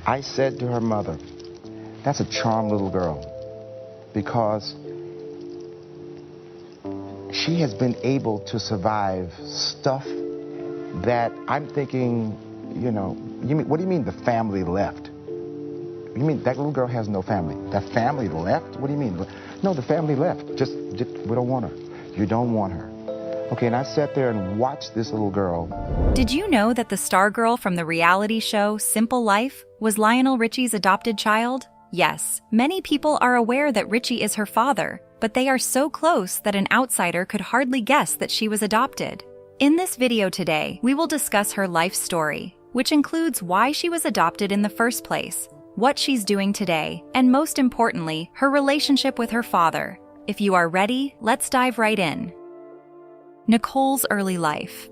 I said to her mother, that's a charming little girl, because she has been able to survive stuff that I'm thinking, what do you mean the family left? You mean that little girl has no family? That family left? What do you mean? No, the family left. Just we don't want her. You don't want her. Okay, and I sat there and watched this little girl. Did you know that the star girl from the reality show Simple Life was Lionel Richie's adopted child? Yes, many people are aware that Richie is her father, but they are so close that an outsider could hardly guess that she was adopted. In this video today, we will discuss her life story, which includes why she was adopted in the first place, what she's doing today, and most importantly, her relationship with her father. If you are ready, let's dive right in. Nicole's early life.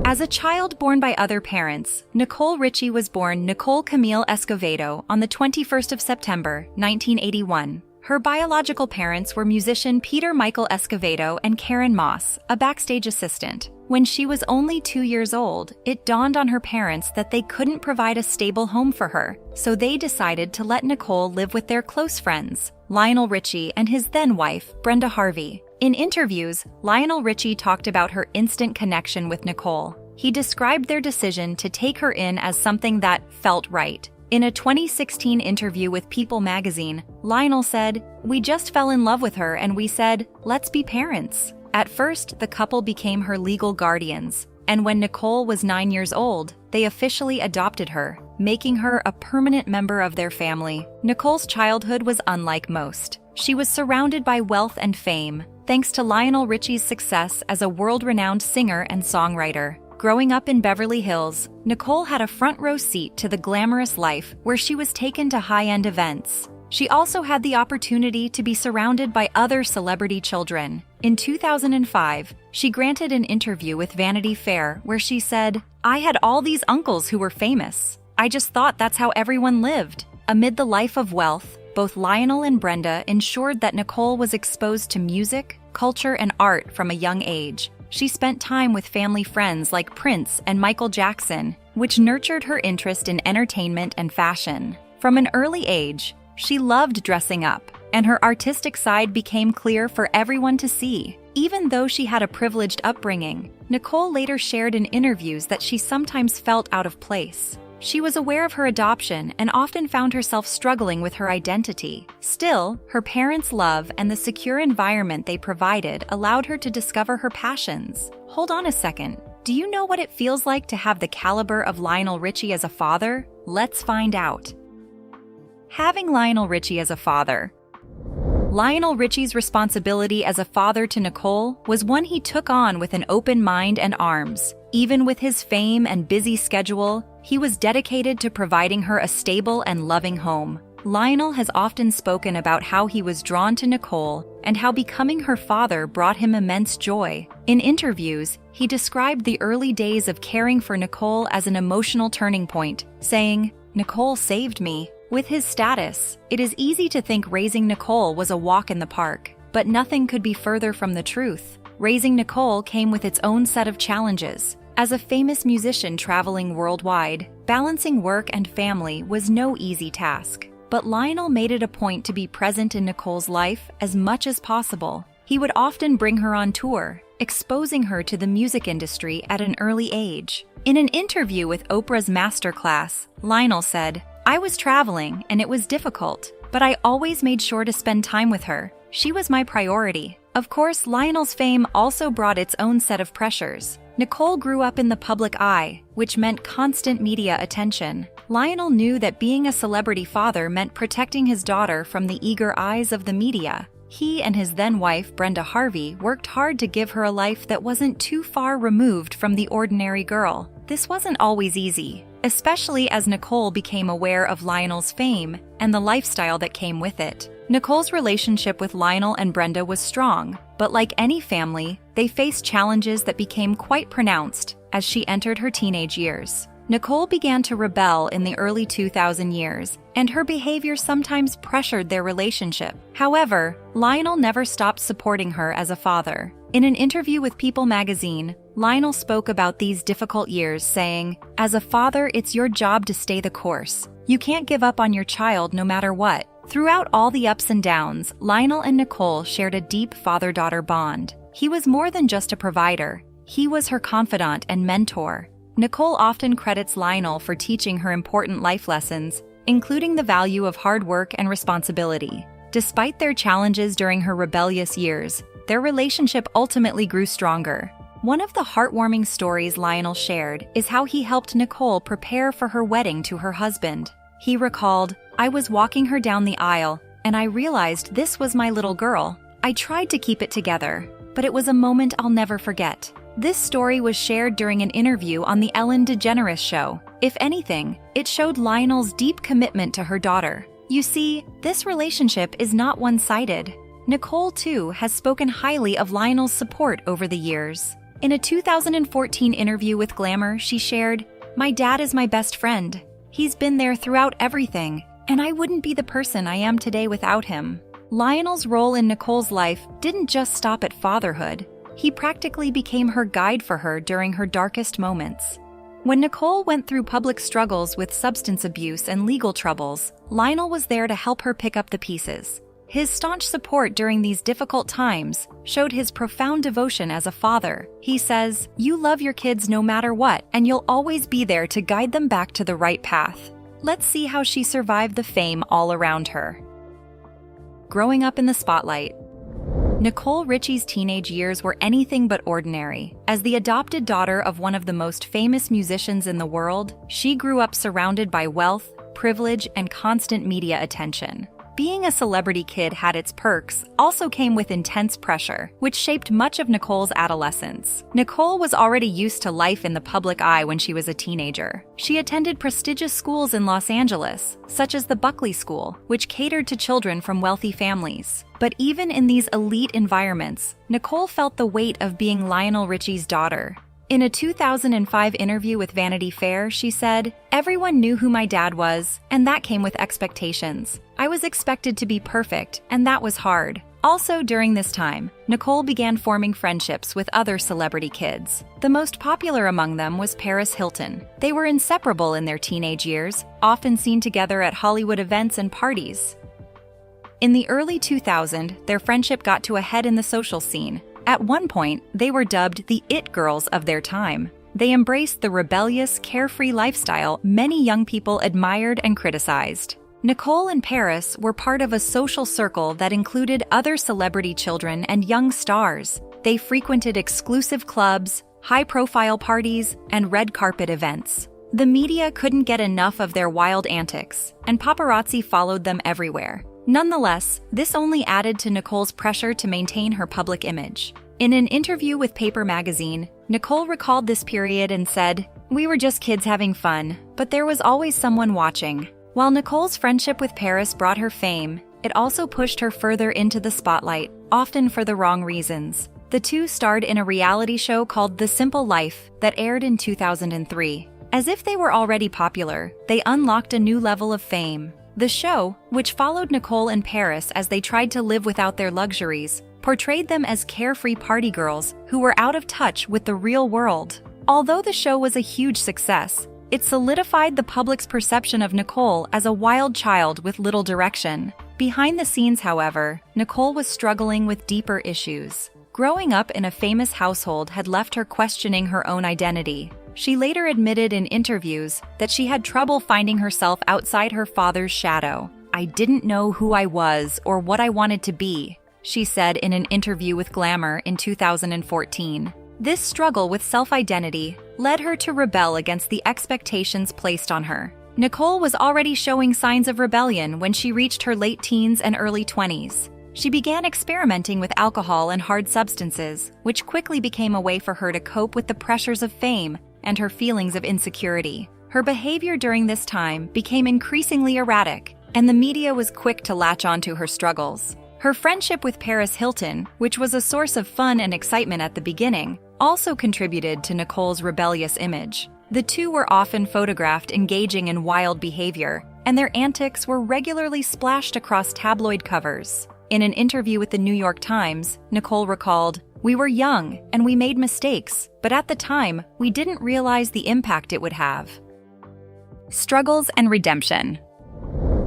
As a child born by other parents, Nicole Richie was born Nicole Camille Escovedo on the 21st of September, 1981. Her biological parents were musician Peter Michael Escovedo and Karen Moss, a backstage assistant. When she was only 2 years old, it dawned on her parents that they couldn't provide a stable home for her, so they decided to let Nicole live with their close friends, Lionel Richie and his then-wife, Brenda Harvey. In interviews, Lionel Richie talked about her instant connection with Nicole. He described their decision to take her in as something that felt right. In a 2016 interview with People magazine, Lionel said, "We just fell in love with her and we said, let's be parents." At first, the couple became her legal guardians, and when Nicole was 9 years old, they officially adopted her, making her a permanent member of their family. Nicole's childhood was unlike most. She was surrounded by wealth and fame, thanks to Lionel Richie's success as a world-renowned singer and songwriter. Growing up in Beverly Hills, Nicole had a front-row seat to the glamorous life where she was taken to high-end events. She also had the opportunity to be surrounded by other celebrity children. In 2005, she granted an interview with Vanity Fair where she said, "I had all these uncles who were famous. I just thought that's how everyone lived." Amid the life of wealth, both Lionel and Brenda ensured that Nicole was exposed to music, culture, and art from a young age. She spent time with family friends like Prince and Michael Jackson, which nurtured her interest in entertainment and fashion. From an early age, she loved dressing up, and her artistic side became clear for everyone to see. Even though she had a privileged upbringing, Nicole later shared in interviews that she sometimes felt out of place. She was aware of her adoption and often found herself struggling with her identity. Still, her parents' love and the secure environment they provided allowed her to discover her passions. Hold on a second. Do you know what it feels like to have the caliber of Lionel Richie as a father? Let's find out. Having Lionel Richie as a father. Lionel Richie's responsibility as a father to Nicole was one he took on with an open mind and arms. Even with his fame and busy schedule, he was dedicated to providing her a stable and loving home. Lionel has often spoken about how he was drawn to Nicole and how becoming her father brought him immense joy. In interviews, he described the early days of caring for Nicole as an emotional turning point, saying, "Nicole saved me." With his status, it is easy to think raising Nicole was a walk in the park, but nothing could be further from the truth. Raising Nicole came with its own set of challenges. As a famous musician traveling worldwide, balancing work and family was no easy task. But Lionel made it a point to be present in Nicole's life as much as possible. He would often bring her on tour, exposing her to the music industry at an early age. In an interview with Oprah's Masterclass, Lionel said, "I was traveling and it was difficult, but I always made sure to spend time with her. She was my priority." Of course, Lionel's fame also brought its own set of pressures. Nicole grew up in the public eye, which meant constant media attention. Lionel knew that being a celebrity father meant protecting his daughter from the eager eyes of the media. He and his then-wife, Brenda Harvey, worked hard to give her a life that wasn't too far removed from the ordinary girl. This wasn't always easy, especially as Nicole became aware of Lionel's fame and the lifestyle that came with it. Nicole's relationship with Lionel and Brenda was strong, but like any family, they faced challenges that became quite pronounced as she entered her teenage years. Nicole began to rebel in the early 2000 years, and her behavior sometimes pressured their relationship. However, Lionel never stopped supporting her as a father. In an interview with People magazine, Lionel spoke about these difficult years, saying, "As a father, it's your job to stay the course. You can't give up on your child no matter what." Throughout all the ups and downs, Lionel and Nicole shared a deep father-daughter bond. He was more than just a provider. He was her confidant and mentor. Nicole often credits Lionel for teaching her important life lessons, including the value of hard work and responsibility. Despite their challenges during her rebellious years, their relationship ultimately grew stronger. One of the heartwarming stories Lionel shared is how he helped Nicole prepare for her wedding to her husband. He recalled, "I was walking her down the aisle, and I realized this was my little girl. I tried to keep it together, but it was a moment I'll never forget." This story was shared during an interview on The Ellen DeGeneres Show. If anything, it showed Lionel's deep commitment to her daughter. You see, this relationship is not one-sided. Nicole, too, has spoken highly of Lionel's support over the years. In a 2014 interview with Glamour, she shared, "My dad is my best friend. He's been there throughout everything, and I wouldn't be the person I am today without him." Lionel's role in Nicole's life didn't just stop at fatherhood. He practically became her guide for her during her darkest moments. When Nicole went through public struggles with substance abuse and legal troubles, Lionel was there to help her pick up the pieces. His staunch support during these difficult times showed his profound devotion as a father. He says, "You love your kids no matter what, and you'll always be there to guide them back to the right path." Let's see how she survived the fame all around her. Growing up in the spotlight. Nicole Richie's teenage years were anything but ordinary. As the adopted daughter of one of the most famous musicians in the world, she grew up surrounded by wealth, privilege, and constant media attention. Being a celebrity kid had its perks, also came with intense pressure, which shaped much of Nicole's adolescence. Nicole was already used to life in the public eye when she was a teenager. She attended prestigious schools in Los Angeles, such as the Buckley School, which catered to children from wealthy families. But even in these elite environments, Nicole felt the weight of being Lionel Richie's daughter. In a 2005 interview with Vanity Fair, she said, "Everyone knew who my dad was, and that came with expectations. I was expected to be perfect, and that was hard." Also during this time, Nicole began forming friendships with other celebrity kids. The most popular among them was Paris Hilton. They were inseparable in their teenage years, often seen together at Hollywood events and parties. In the early 2000s, their friendship got to a head in the social scene. At one point, they were dubbed the "it girls" of their time. They embraced the rebellious, carefree lifestyle many young people admired and criticized. Nicole and Paris were part of a social circle that included other celebrity children and young stars. They frequented exclusive clubs, high-profile parties, and red carpet events. The media couldn't get enough of their wild antics, and paparazzi followed them everywhere. Nonetheless, this only added to Nicole's pressure to maintain her public image. In an interview with Paper magazine, Nicole recalled this period and said, "We were just kids having fun, but there was always someone watching." While Nicole's friendship with Paris brought her fame, it also pushed her further into the spotlight, often for the wrong reasons. The two starred in a reality show called The Simple Life that aired in 2003. As if they were already popular, they unlocked a new level of fame. The show, which followed Nicole and Paris as they tried to live without their luxuries, portrayed them as carefree party girls who were out of touch with the real world. Although the show was a huge success, it solidified the public's perception of Nicole as a wild child with little direction. Behind the scenes, however, Nicole was struggling with deeper issues. Growing up in a famous household had left her questioning her own identity. She later admitted in interviews that she had trouble finding herself outside her father's shadow. "I didn't know who I was or what I wanted to be," she said in an interview with Glamour in 2014. This struggle with self-identity led her to rebel against the expectations placed on her. Nicole was already showing signs of rebellion when she reached her late teens and early 20s. She began experimenting with alcohol and hard substances, which quickly became a way for her to cope with the pressures of fame and her feelings of insecurity. Her behavior during this time became increasingly erratic, and the media was quick to latch onto her struggles. Her friendship with Paris Hilton, which was a source of fun and excitement at the beginning, also contributed to Nicole's rebellious image. The two were often photographed engaging in wild behavior, and their antics were regularly splashed across tabloid covers. In an interview with the New York Times, Nicole recalled, We were young and we made mistakes, but at the time, we didn't realize the impact it would have. Struggles and redemption.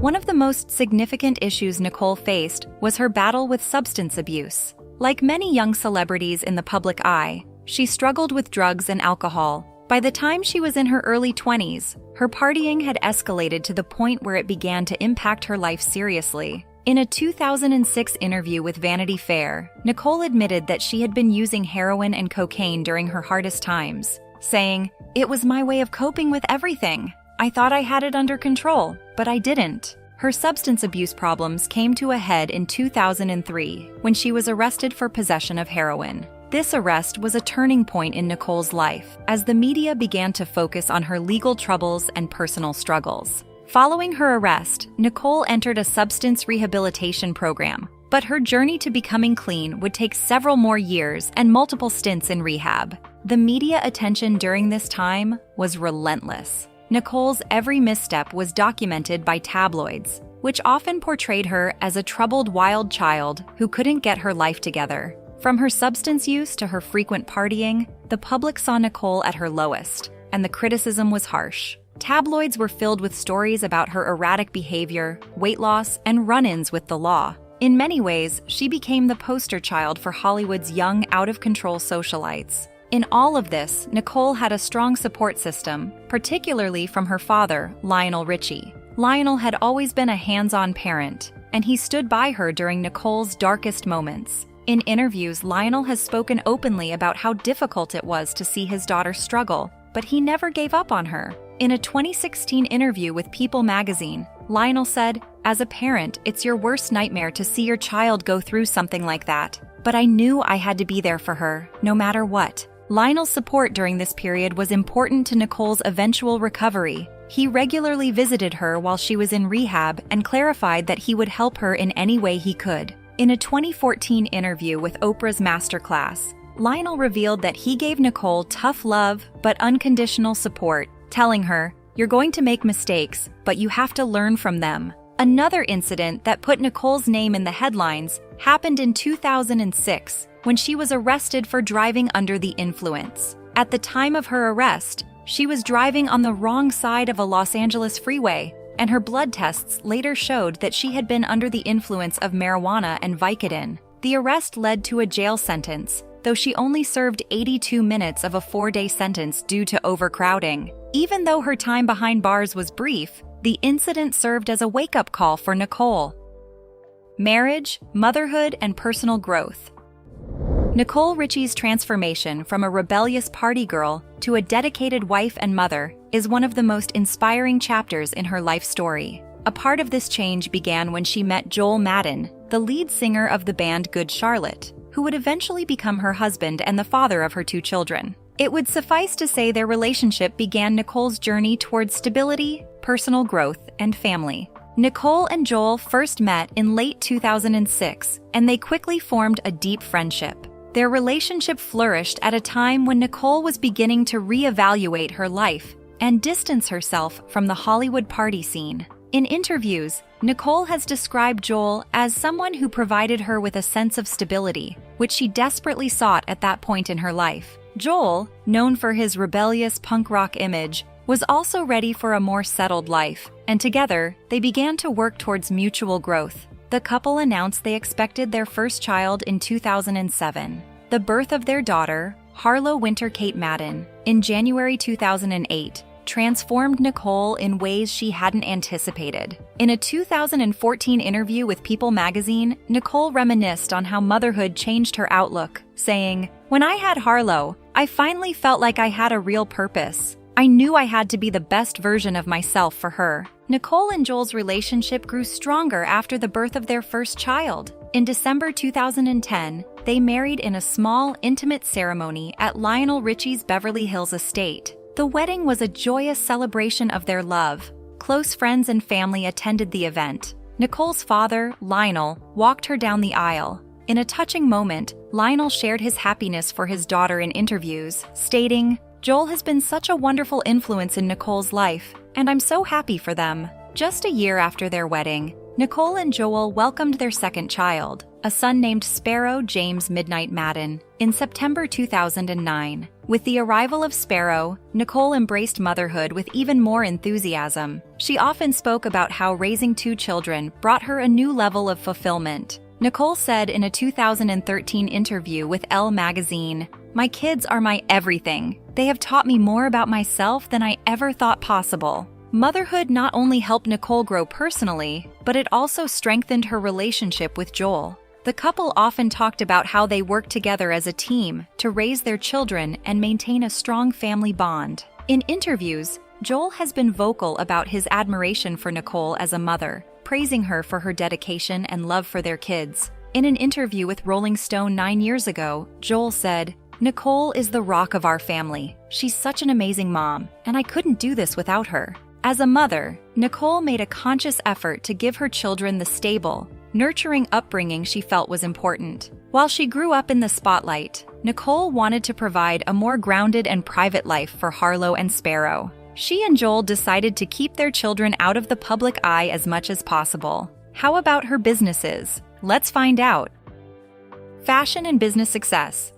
One of the most significant issues Nicole faced was her battle with substance abuse. Like many young celebrities in the public eye, she struggled with drugs and alcohol. By the time she was in her early 20s, her partying had escalated to the point where it began to impact her life seriously. In a 2006 interview with Vanity Fair, Nicole admitted that she had been using heroin and cocaine during her hardest times, saying, "It was my way of coping with everything. I thought I had it under control, but I didn't." Her substance abuse problems came to a head in 2003 when she was arrested for possession of heroin. This arrest was a turning point in Nicole's life as the media began to focus on her legal troubles and personal struggles. Following her arrest, Nicole entered a substance rehabilitation program, but her journey to becoming clean would take several more years and multiple stints in rehab. The media attention during this time was relentless. Nicole's every misstep was documented by tabloids, which often portrayed her as a troubled wild child who couldn't get her life together. From her substance use to her frequent partying, the public saw Nicole at her lowest, and the criticism was harsh. Tabloids were filled with stories about her erratic behavior, weight loss, and run-ins with the law. In many ways, she became the poster child for Hollywood's young, out-of-control socialites. In all of this, Nicole had a strong support system, particularly from her father, Lionel Richie. Lionel had always been a hands-on parent, and he stood by her during Nicole's darkest moments. In interviews, Lionel has spoken openly about how difficult it was to see his daughter struggle, but he never gave up on her. In a 2016 interview with People magazine, Lionel said, "As a parent, it's your worst nightmare to see your child go through something like that. But I knew I had to be there for her, no matter what." Lionel's support during this period was important to Nicole's eventual recovery. He regularly visited her while she was in rehab and clarified that he would help her in any way he could. In a 2014 interview with Oprah's Masterclass, Lionel revealed that he gave Nicole tough love but unconditional support, telling her, "You're going to make mistakes, but you have to learn from them." Another incident that put Nicole's name in the headlines happened in 2006 when she was arrested for driving under the influence. At the time of her arrest, she was driving on the wrong side of a Los Angeles freeway, and her blood tests later showed that she had been under the influence of marijuana and Vicodin. The arrest led to a jail sentence, though she only served 82 minutes of a 4-day sentence due to overcrowding. Even though her time behind bars was brief, the incident served as a wake-up call for Nicole. Marriage, motherhood, and personal growth. Nicole Richie's transformation from a rebellious party girl to a dedicated wife and mother is one of the most inspiring chapters in her life story. A part of this change began when she met Joel Madden, the lead singer of the band Good Charlotte, who would eventually become her husband and the father of her 2 children. It would suffice to say their relationship began Nicole's journey towards stability, personal growth, and family. Nicole and Joel first met in late 2006, and they quickly formed a deep friendship. Their relationship flourished at a time when Nicole was beginning to reevaluate her life and distance herself from the Hollywood party scene. In interviews, Nicole has described Joel as someone who provided her with a sense of stability, which she desperately sought at that point in her life. Joel, known for his rebellious punk rock image, was also ready for a more settled life, and together, they began to work towards mutual growth. The couple announced they expected their first child in 2007. The birth of their daughter, Harlow Winter Kate Madden, in January 2008, transformed Nicole in ways she hadn't anticipated. In a 2014 interview with People magazine, Nicole reminisced on how motherhood changed her outlook, saying, "When I had Harlow, I finally felt like I had a real purpose. I knew I had to be the best version of myself for her." Nicole and Joel's relationship grew stronger after the birth of their first child. In December 2010, they married in a small, intimate ceremony at Lionel Richie's Beverly Hills estate. The wedding was a joyous celebration of their love. Close friends and family attended the event. Nicole's father, Lionel, walked her down the aisle. In a touching moment, Lionel shared his happiness for his daughter in interviews, stating, "Joel has been such a wonderful influence in Nicole's life, and I'm so happy for them." Just a year after their wedding, Nicole and Joel welcomed their second child, a son named Sparrow James Midnight Madden, in September 2009. With the arrival of Sparrow, Nicole embraced motherhood with even more enthusiasm. She often spoke about how raising two children brought her a new level of fulfillment. Nicole said in a 2013 interview with Elle magazine, "My kids are my everything. They have taught me more about myself than I ever thought possible." Motherhood not only helped Nicole grow personally, but it also strengthened her relationship with Joel. The couple often talked about how they worked together as a team to raise their children and maintain a strong family bond. In interviews, Joel has been vocal about his admiration for Nicole as a mother, praising her for her dedication and love for their kids. In an interview with Rolling Stone 9 years ago, Joel said, "Nicole is the rock of our family. She's such an amazing mom, and I couldn't do this without her." As a mother, Nicole made a conscious effort to give her children the stable, nurturing upbringing she felt was important. While she grew up in the spotlight, Nicole wanted to provide a more grounded and private life for Harlow and Sparrow. She and Joel decided to keep their children out of the public eye as much as possible. How about her businesses? Let's find out. Fashion and business success.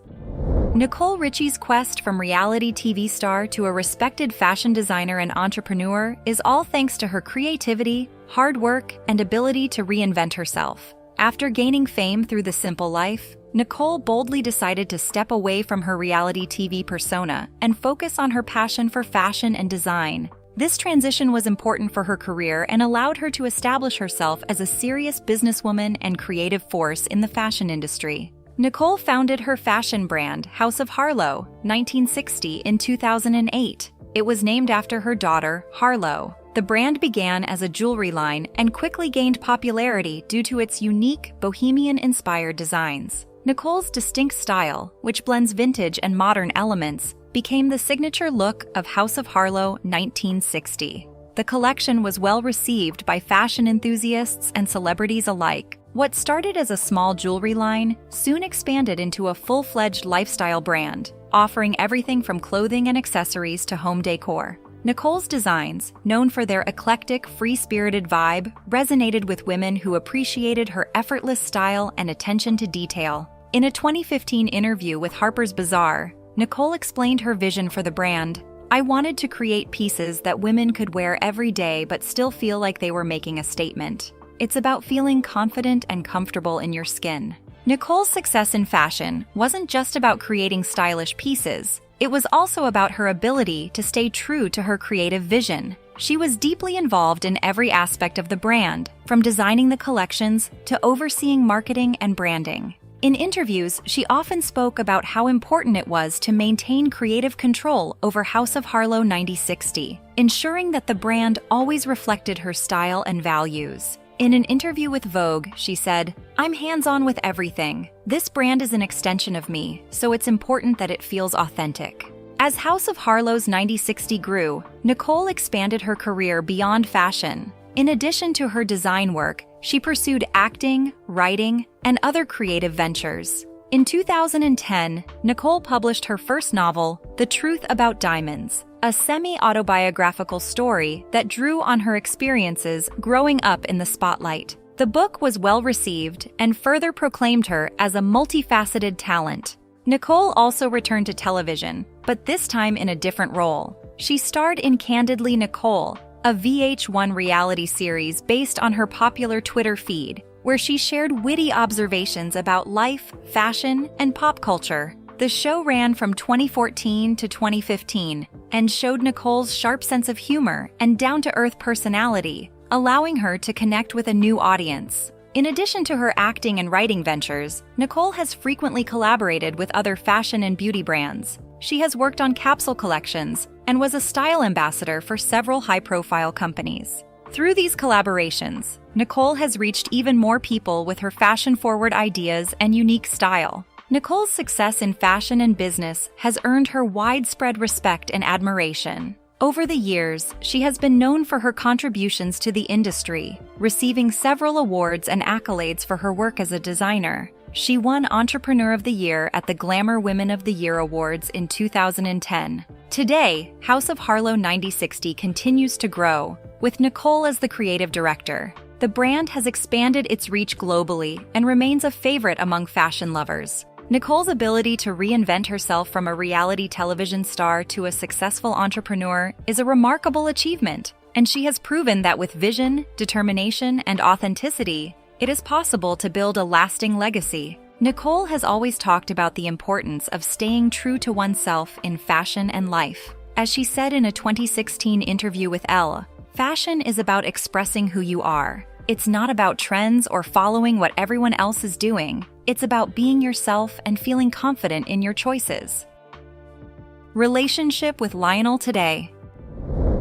Nicole Richie's quest from reality TV star to a respected fashion designer and entrepreneur is all thanks to her creativity, hard work, and ability to reinvent herself. After gaining fame through The Simple Life, Nicole boldly decided to step away from her reality TV persona and focus on her passion for fashion and design. This transition was important for her career and allowed her to establish herself as a serious businesswoman and creative force in the fashion industry. Nicole founded her fashion brand, House of Harlow, 1960, in 2008. It was named after her daughter, Harlow. The brand began as a jewelry line and quickly gained popularity due to its unique, bohemian-inspired designs. Nicole's distinct style, which blends vintage and modern elements, became the signature look of House of Harlow 1960. The collection was well received by fashion enthusiasts and celebrities alike. What started as a small jewelry line soon expanded into a full-fledged lifestyle brand, offering everything from clothing and accessories to home decor. Nicole's designs, known for their eclectic, free-spirited vibe, resonated with women who appreciated her effortless style and attention to detail. In a 2015 interview with Harper's Bazaar, Nicole explained her vision for the brand. "I wanted to create pieces that women could wear every day but still feel like they were making a statement. It's about feeling confident and comfortable in your skin." Nicole's success in fashion wasn't just about creating stylish pieces. It was also about her ability to stay true to her creative vision. She was deeply involved in every aspect of the brand, from designing the collections to overseeing marketing and branding. In interviews, she often spoke about how important it was to maintain creative control over House of Harlow 9060, ensuring that the brand always reflected her style and values. In an interview with Vogue, she said, "I'm hands-on with everything. This brand is an extension of me, so it's important that it feels authentic." As House of Harlow's 9060 grew, Nicole expanded her career beyond fashion. In addition to her design work, she pursued acting, writing, and other creative ventures. In 2010, Nicole published her first novel, The Truth About Diamonds, a semi-autobiographical story that drew on her experiences growing up in the spotlight. The book was well received and further proclaimed her as a multifaceted talent. Nicole also returned to television, but this time in a different role. She starred in Candidly Nicole, a VH1 reality series based on her popular Twitter feed, where she shared witty observations about life, fashion, and pop culture. The show ran from 2014 to 2015 and showed Nicole's sharp sense of humor and down-to-earth personality, allowing her to connect with a new audience. In addition to her acting and writing ventures, Nicole has frequently collaborated with other fashion and beauty brands. She has worked on capsule collections and was a style ambassador for several high-profile companies. Through these collaborations, Nicole has reached even more people with her fashion-forward ideas and unique style. Nicole's success in fashion and business has earned her widespread respect and admiration. Over the years, she has been known for her contributions to the industry, receiving several awards and accolades for her work as a designer. She won Entrepreneur of the Year at the Glamour Women of the Year Awards in 2010. Today, House of Harlow 9060 continues to grow, with Nicole as the creative director. the brand has expanded its reach globally and remains a favorite among fashion lovers. Nicole's ability to reinvent herself from a reality television star to a successful entrepreneur is a remarkable achievement, and she has proven that with vision, determination, and authenticity, it is possible to build a lasting legacy. Nicole has always talked about the importance of staying true to oneself in fashion and life. As she said in a 2016 interview with Elle, "Fashion is about expressing who you are. It's not about trends or following what everyone else is doing. It's about being yourself and feeling confident in your choices." Relationship with Lionel today.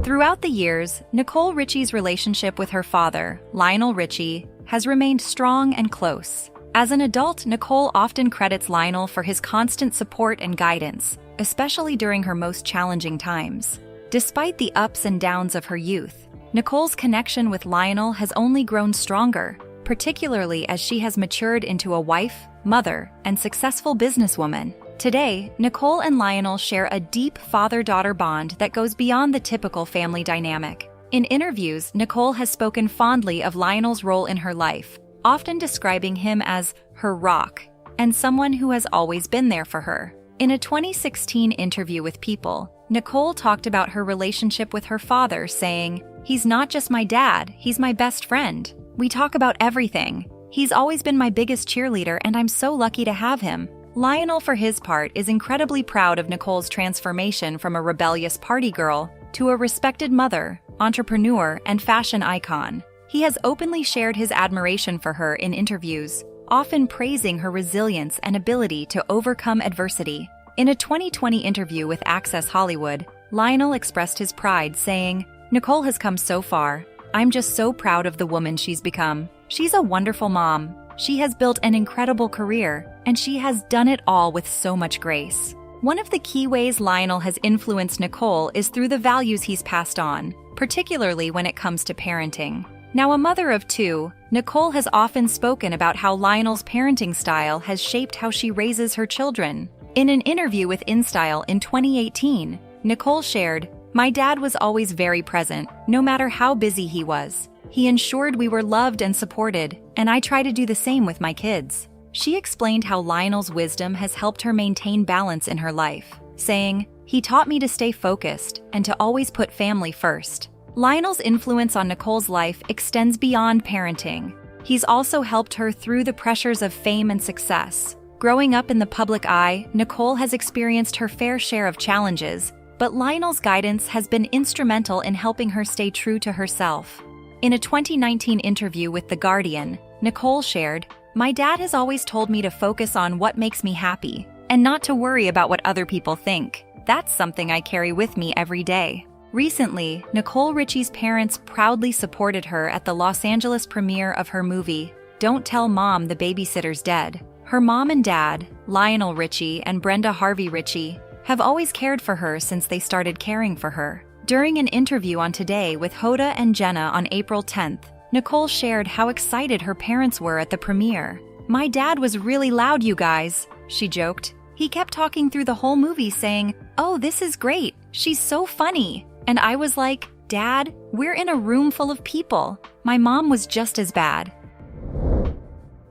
Throughout the years, Nicole Richie's relationship with her father, Lionel Richie, has remained strong and close. As an adult, Nicole often credits Lionel for his constant support and guidance, especially during her most challenging times. Despite the ups and downs of her youth, Nicole's connection with Lionel has only grown stronger, particularly as she has matured into a wife, mother, and successful businesswoman. Today, Nicole and Lionel share a deep father-daughter bond that goes beyond the typical family dynamic. In interviews, Nicole has spoken fondly of Lionel's role in her life, often describing him as her rock and someone who has always been there for her. In a 2016 interview with People, Nicole talked about her relationship with her father, saying, "He's not just my dad, he's my best friend. We talk about everything. He's always been my biggest cheerleader, and I'm so lucky to have him." Lionel, for his part, is incredibly proud of Nicole's transformation from a rebellious party girl to a respected mother, entrepreneur, and fashion icon. He has openly shared his admiration for her in interviews, often praising her resilience and ability to overcome adversity. In a 2020 interview with Access Hollywood, Lionel expressed his pride, saying, "Nicole has come so far. I'm just so proud of the woman she's become. She's a wonderful mom. She has built an incredible career, and she has done it all with so much grace." One of the key ways Lionel has influenced Nicole is through the values he's passed on, particularly when it comes to parenting. Now a mother of two, Nicole has often spoken about how Lionel's parenting style has shaped how she raises her children. In an interview with InStyle in 2018, Nicole shared, "My dad was always very present, no matter how busy he was. He ensured we were loved and supported, and I try to do the same with my kids." She explained how Lionel's wisdom has helped her maintain balance in her life, saying, "He taught me to stay focused and to always put family first." Lionel's influence on Nicole's life extends beyond parenting. He's also helped her through the pressures of fame and success. Growing up in the public eye, Nicole has experienced her fair share of challenges, but Lionel's guidance has been instrumental in helping her stay true to herself. In a 2019 interview with The Guardian, Nicole shared, "My dad has always told me to focus on what makes me happy, and not to worry about what other people think. That's something I carry with me every day." Recently, Nicole Richie's parents proudly supported her at the Los Angeles premiere of her movie, Don't Tell Mom the Babysitter's Dead. Her mom and dad, Lionel Richie and Brenda Harvey Richie, have always cared for her since they started caring for her. During an interview on Today with Hoda and Jenna on April 10th, Nicole shared how excited her parents were at the premiere. "My dad was really loud, you guys," she joked. "He kept talking through the whole movie saying, 'Oh, this is great. She's so funny.' And I was like, 'Dad, we're in a room full of people. My mom was just as bad.'"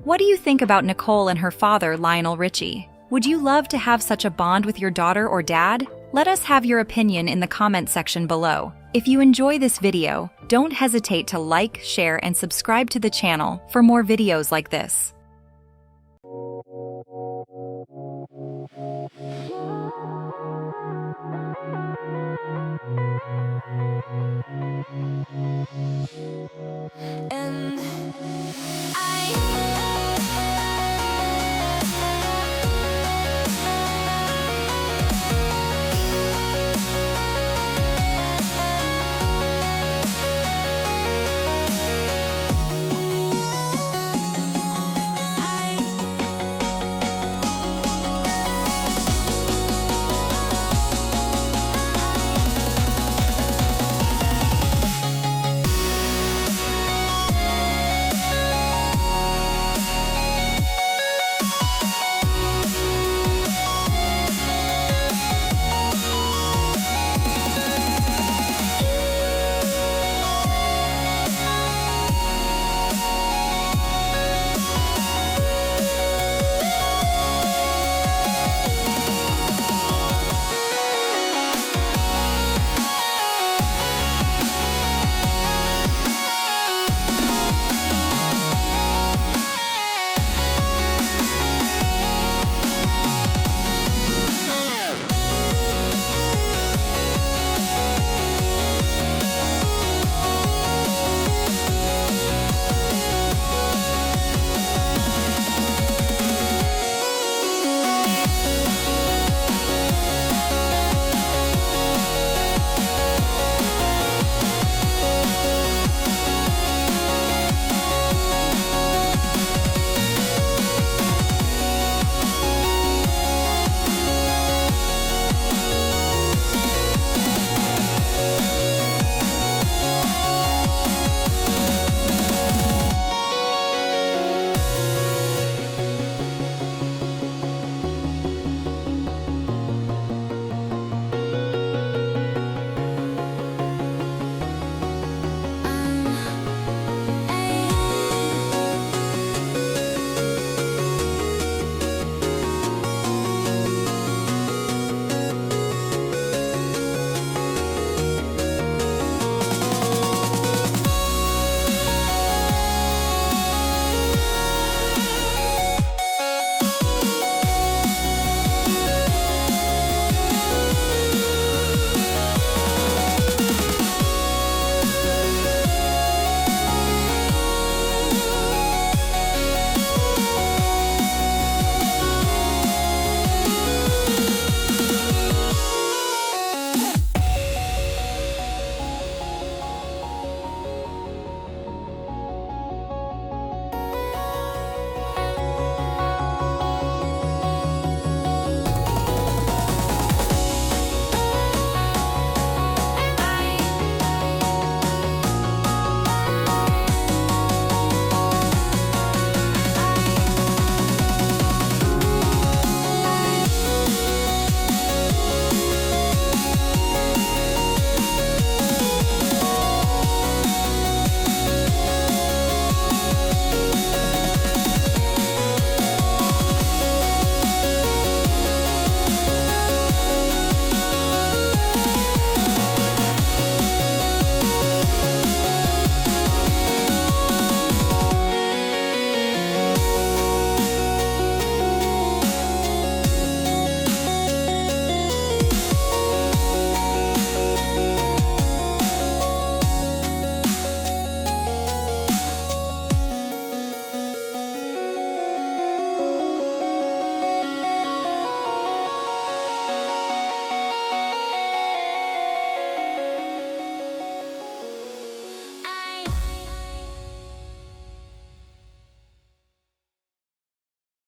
What do you think about Nicole and her father, Lionel Richie? Would you love to have such a bond with your daughter or dad? Let us have your opinion in the comment section below. If you enjoy this video, don't hesitate to like, share, and subscribe to the channel for more videos like this.